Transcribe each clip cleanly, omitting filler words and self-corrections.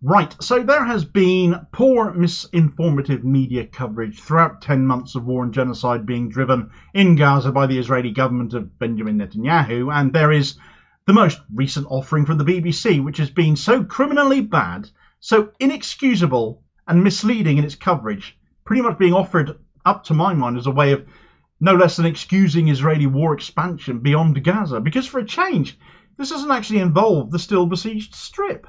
Right, so there has been poor misinformative media coverage throughout 10 months of war and genocide being driven in Gaza by the Israeli government of Benjamin Netanyahu, and there is the most recent offering from the BBC, which has been so criminally bad, so inexcusable and misleading in its coverage, pretty much being offered, up to my mind, as a way of no less than excusing Israeli war expansion beyond Gaza, because for a change, this doesn't actually involve the still besieged Strip.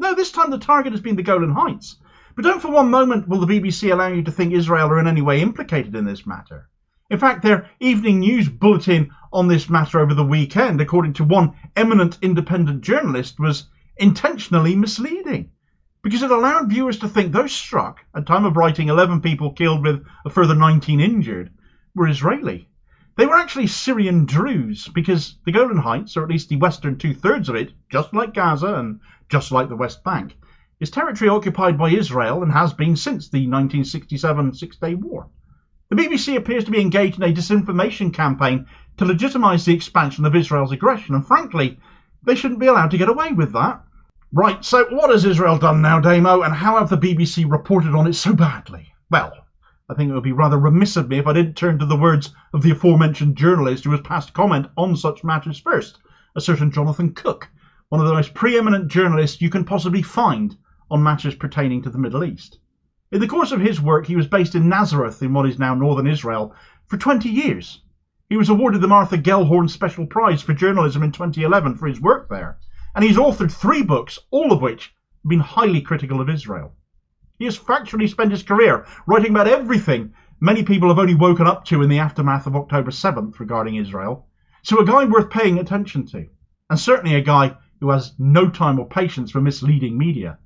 No, this time the target has been the Golan Heights. But don't for one moment will the BBC allow you to think Israel are in any way implicated in this matter. In fact, their evening news bulletin on this matter over the weekend, according to one eminent independent journalist, was intentionally misleading, because it allowed viewers to think those struck, at time of writing 11 people killed with a further 19 injured, were Israeli. They were actually Syrian Druze, because the Golan Heights, or at least the western two-thirds of it, just like Gaza and just like the West Bank, is territory occupied by Israel and has been since the 1967 Six-Day War. The BBC appears to be engaged in a disinformation campaign to legitimise the expansion of Israel's aggression, and frankly, they shouldn't be allowed to get away with that. Right, so what has Israel done now, Damo, and how have the BBC reported on it so badly? Well, I think it would be rather remiss of me if I didn't turn to the words of the aforementioned journalist who has passed comment on such matters first, a certain Jonathan Cook, one of the most preeminent journalists you can possibly find on matters pertaining to the Middle East. In the course of his work, he was based in Nazareth in what is now northern Israel for 20 years. He was awarded the Martha Gellhorn Special Prize for Journalism in 2011 for his work there, and he's authored 3 books, all of which have been highly critical of Israel. He has factually spent his career writing about everything many people have only woken up to in the aftermath of October 7th regarding Israel. So a guy worth paying attention to, and certainly a guy who has no time or patience for misleading media.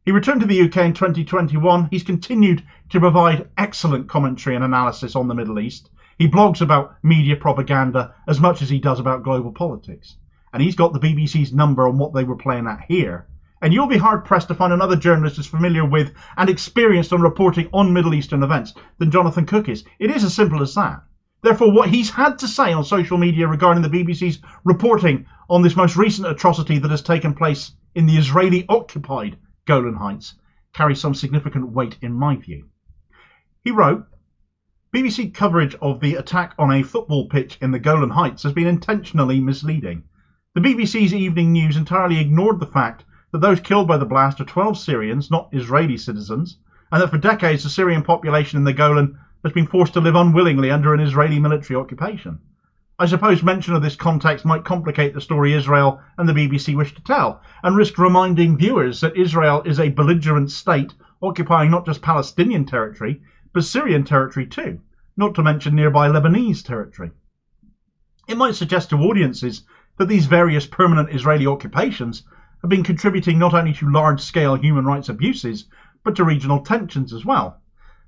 He returned to the UK in 2021. He's continued to provide excellent commentary and analysis on the Middle East. He blogs about media propaganda as much as he does about global politics. And he's got the BBC's number on what they were playing at here. And you'll be hard-pressed to find another journalist as familiar with and experienced on reporting on Middle Eastern events than Jonathan Cook is. It is as simple as that. Therefore, what he's had to say on social media regarding the BBC's reporting on this most recent atrocity that has taken place in the Israeli-occupied Golan Heights carries some significant weight in my view. He wrote, BBC coverage of the attack on a football pitch in the Golan Heights has been intentionally misleading. The BBC's evening news entirely ignored the fact that those killed by the blast are 12 Syrians, not Israeli citizens, and that for decades the Syrian population in the Golan has been forced to live unwillingly under an Israeli military occupation. I suppose mention of this context might complicate the story Israel and the BBC wish to tell, and risk reminding viewers that Israel is a belligerent state occupying not just Palestinian territory, but Syrian territory too, not to mention nearby Lebanese territory. It might suggest to audiences that these various permanent Israeli occupations have been contributing not only to large-scale human rights abuses, but to regional tensions as well.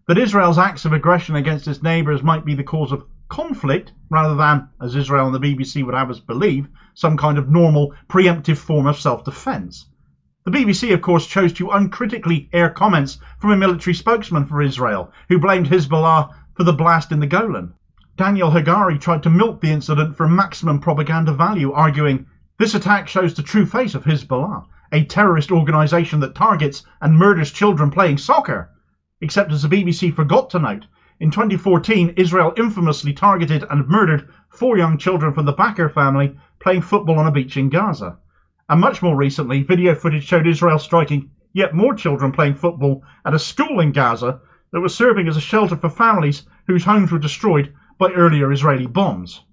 That Israel's acts of aggression against its neighbours might be the cause of conflict, rather than, as Israel and the BBC would have us believe, some kind of normal, preemptive form of self-defence. The BBC, of course, chose to uncritically air comments from a military spokesman for Israel, who blamed Hezbollah for the blast in the Golan. Daniel Hagari tried to milk the incident for maximum propaganda value, arguing, "This attack shows the true face of Hezbollah, a terrorist organisation that targets and murders children playing soccer." Except, as the BBC forgot to note, in 2014 Israel infamously targeted and murdered 4 young children from the Bakr family playing football on a beach in Gaza. And much more recently, video footage showed Israel striking yet more children playing football at a school in Gaza that was serving as a shelter for families whose homes were destroyed by earlier Israeli bombs.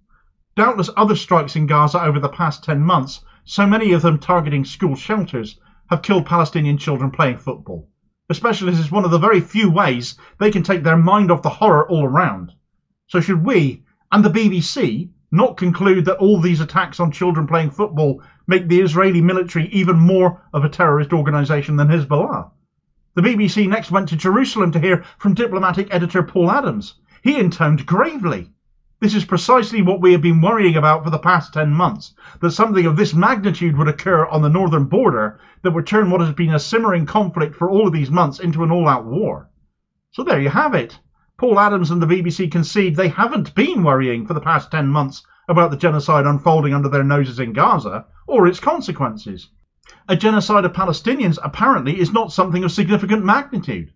Doubtless other strikes in Gaza over the past 10 months, so many of them targeting school shelters, have killed Palestinian children playing football, especially as it's one of the very few ways they can take their mind off the horror all around. So should we, and the BBC, not conclude that all these attacks on children playing football make the Israeli military even more of a terrorist organisation than Hezbollah? The BBC next went to Jerusalem to hear from diplomatic editor Paul Adams. He intoned gravely, "This is precisely what we have been worrying about for the past 10 months, that something of this magnitude would occur on the northern border that would turn what has been a simmering conflict for all of these months into an all-out war." So there you have it. Paul Adams and the BBC concede they haven't been worrying for the past 10 months about the genocide unfolding under their noses in Gaza, or its consequences. A genocide of Palestinians apparently is not something of significant magnitude.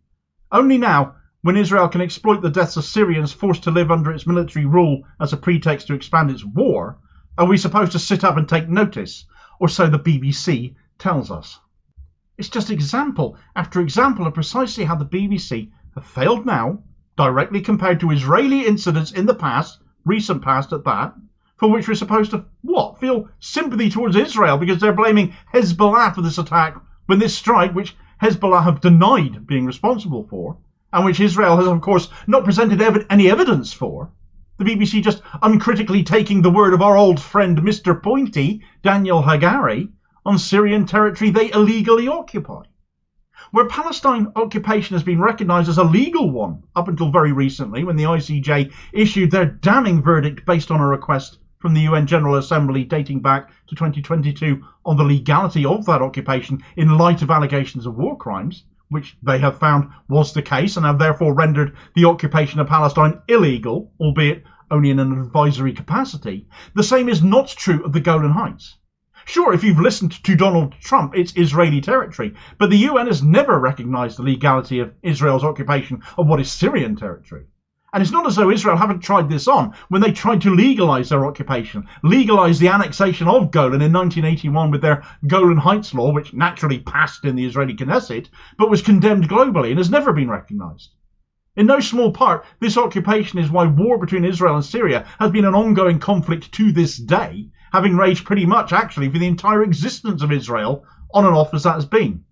Only now, when Israel can exploit the deaths of Syrians forced to live under its military rule as a pretext to expand its war, are we supposed to sit up and take notice, or so the BBC tells us. It's just example after example of precisely how the BBC have failed now, directly compared to Israeli incidents in the past, recent past at that, for which we're supposed to, feel sympathy towards Israel because they're blaming Hezbollah for this attack when this strike, which Hezbollah have denied being responsible for, and which Israel has, of course, not presented any evidence for. The BBC just uncritically taking the word of our old friend Mr. Pointy, Daniel Hagari, on Syrian territory they illegally occupy. Where Palestine occupation has been recognised as a legal one up until very recently, when the ICJ issued their damning verdict based on a request from the UN General Assembly dating back to 2022 on the legality of that occupation in light of allegations of war crimes, which they have found was the case and have therefore rendered the occupation of Palestine illegal, albeit only in an advisory capacity, the same is not true of the Golan Heights. Sure, if you've listened to Donald Trump, it's Israeli territory, but the UN has never recognised the legality of Israel's occupation of what is Syrian territory. And it's not as though Israel haven't tried this on when they tried to legalise their occupation, legalise the annexation of Golan in 1981 with their Golan Heights law, which naturally passed in the Israeli Knesset, but was condemned globally and has never been recognised. In no small part, this occupation is why war between Israel and Syria has been an ongoing conflict to this day, having raged pretty much actually for the entire existence of Israel, on and off as that has been.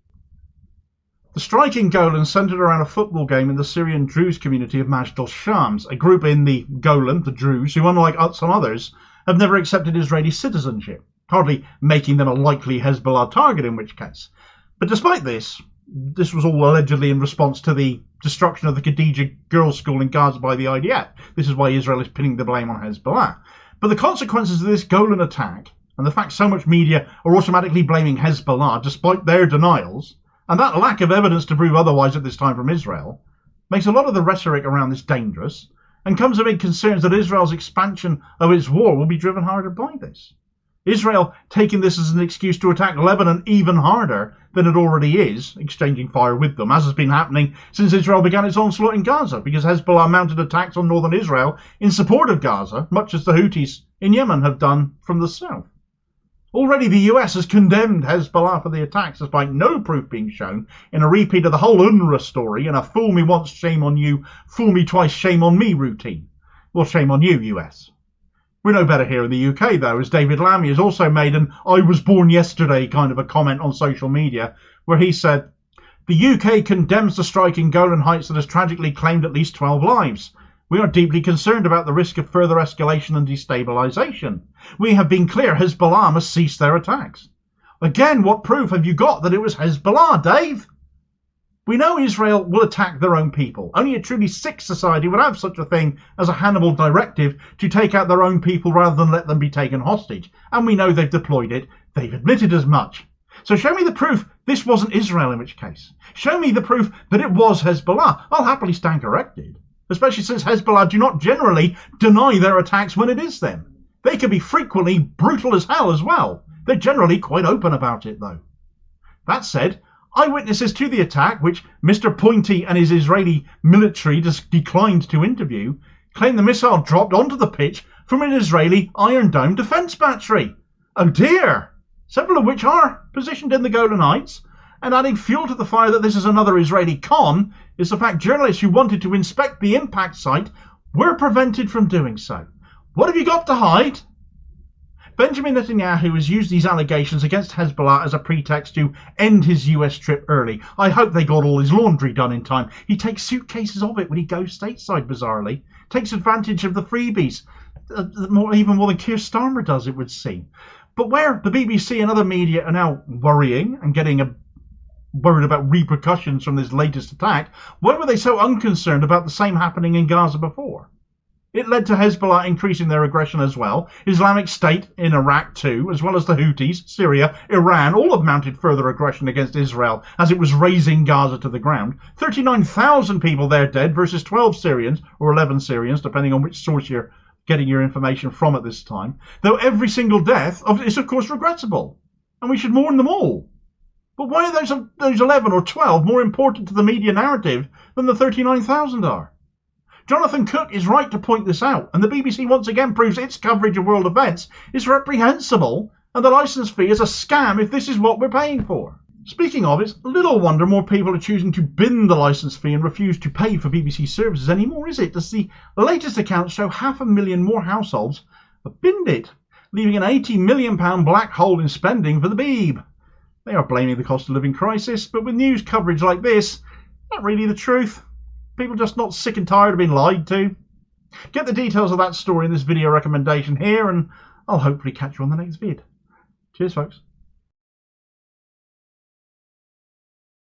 The strike in Golan centred around a football game in the Syrian Druze community of Majd al-Shams, a group in the Golan, the Druze, who unlike some others, have never accepted Israeli citizenship, hardly making them a likely Hezbollah target in which case. But despite this was all allegedly in response to the destruction of the Khadija girls' school in Gaza by the IDF. This is why Israel is pinning the blame on Hezbollah. But the consequences of this Golan attack, and the fact so much media are automatically blaming Hezbollah despite their denials, and that lack of evidence to prove otherwise at this time from Israel, makes a lot of the rhetoric around this dangerous, and comes amid concerns that Israel's expansion of its war will be driven harder by this. Israel taking this as an excuse to attack Lebanon even harder than it already is, exchanging fire with them, as has been happening since Israel began its onslaught in Gaza, because Hezbollah mounted attacks on northern Israel in support of Gaza, much as the Houthis in Yemen have done from the south. Already the US has condemned Hezbollah for the attacks despite no proof being shown, in a repeat of the whole UNRWA story in a fool me once, shame on you, fool me twice, shame on me routine. Well, shame on you, US. We're no better here in the UK, though, as David Lammy has also made an I was born yesterday kind of a comment on social media, where he said, "The UK condemns the strike in Golan Heights that has tragically claimed at least 12 lives. We are deeply concerned about the risk of further escalation and destabilisation. We have been clear Hezbollah must cease their attacks." Again, what proof have you got that it was Hezbollah, Dave? We know Israel will attack their own people. Only a truly sick society would have such a thing as a Hannibal directive to take out their own people rather than let them be taken hostage. And we know they've deployed it. They've admitted as much. So show me the proof this wasn't Israel, in which case. Show me the proof that it was Hezbollah. I'll happily stand corrected, especially since Hezbollah do not generally deny their attacks when it is them. They can be frequently brutal as hell as well. They're generally quite open about it, though. That said, eyewitnesses to the attack, which Mr. Pointy and his Israeli military declined to interview, claim the missile dropped onto the pitch from an Israeli Iron Dome defence battery. Oh dear! Several of which are positioned in the Golan Heights, and adding fuel to the fire that this is another Israeli con is the fact journalists who wanted to inspect the impact site were prevented from doing so. What have you got to hide? Benjamin Netanyahu has used these allegations against Hezbollah as a pretext to end his US trip early. I hope they got all his laundry done in time. He takes suitcases of it when he goes stateside, bizarrely. Takes advantage of the freebies, even more than Keir Starmer does, it would seem. But where the BBC and other media are now worrying and getting worried about repercussions from this latest attack, why were they so unconcerned about the same happening in Gaza before? It led to Hezbollah increasing their aggression as well. Islamic State in Iraq too, as well as the Houthis, Syria, Iran, all have mounted further aggression against Israel as it was razing Gaza to the ground. 39,000 people there dead versus 12 Syrians, or 11 Syrians, depending on which source you're getting your information from at this time. Though every single death is of course regrettable. and we should mourn them all. But why are those 11 or 12 more important to the media narrative than the 39,000 are? Jonathan Cook is right to point this out, and the BBC once again proves its coverage of world events is reprehensible, and the licence fee is a scam if this is what we're paying for. Speaking of, it's little wonder more people are choosing to bin the licence fee and refuse to pay for BBC services anymore, is it? As the latest accounts show 500,000 more households have binned it, leaving an £80 million black hole in spending for the Beeb. They are blaming the cost of living crisis, but with news coverage like this, not really the truth. People just not sick and tired of being lied to. Get the details of that story in this video recommendation here, and I'll hopefully catch you on the next vid. Cheers, folks.